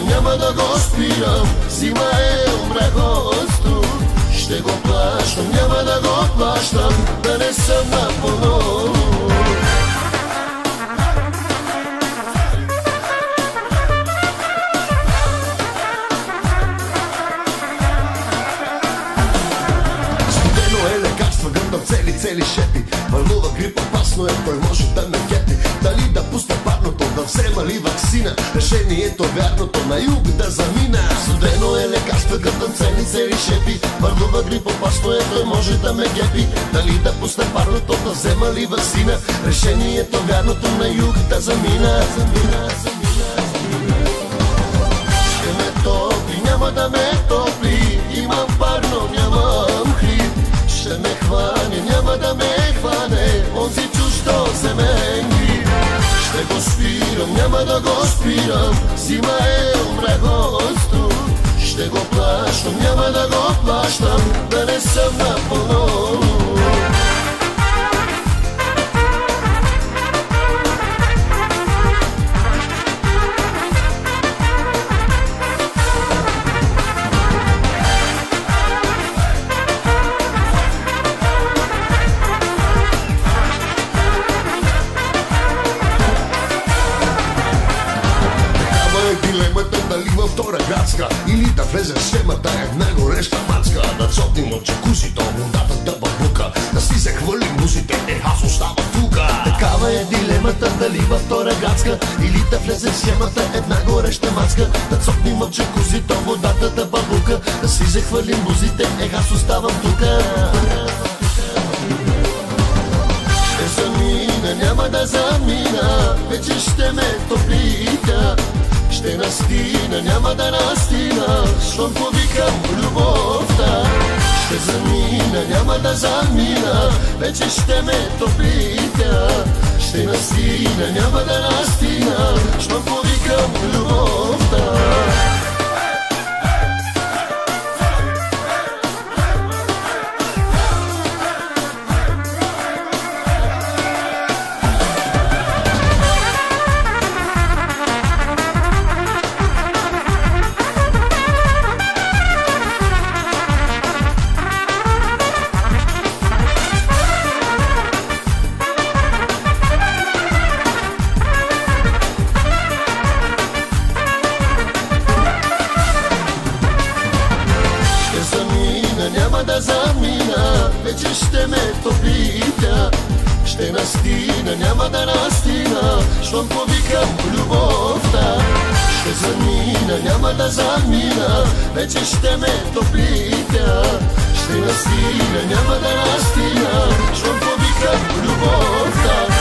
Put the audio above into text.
Няма да го спирам, зима е умрахосту. Ще го плащам, няма да го плащам, да не съм напълно. Студено е лекарства, гърдам цели шепи. Вълнува грип, опасно е, той може да ме гепи. Дали да пусна парното, да взема ли ваксина? Решението вярното, на юг да замина. Студено е лекарства, гърдам цели шепи. Вълнува грип, опасно е, той може да ме гепи. Дали да пусна парното, да взема ли ваксина? Решението вярното, на юг да замина. Ще ме топли, няма да ме топли. Имам парно, нямам хрип. Ще ме хване, няма да ме хване онзи чуждо земен гриб. Ще го спирам, няма да го спирам, зима е умрахосту. Ще го плащам, няма да го плащам, да не съм напълно. Дали във втора градска или да влезе в схемата една гореща мацка. Да цопнем от джакузито, водата да бабука, да си захвърлим бузите, аз оставам тука. Такава е дилемата, дали във втора градска или да влезе в схемата една гореща мацка. Да цопнем от джакузито, водата да бабука, да си захвърлим бузите, аз оставам тука. Ще замина, няма да замина, вече ще ме топлита. Ще настина, няма да настина, щом повикам любовта. Ще замина, няма да замина, вече ще ме топлита. Ще настина, няма да настина, щом повикам любовта. Няма да замина, вече ще ме топлита. Ще настина, няма да настина, щом повикам любовта. Ще замина, няма да замина, вече ще ме топлита. Ще настина, няма да настина, щом повикам любовта.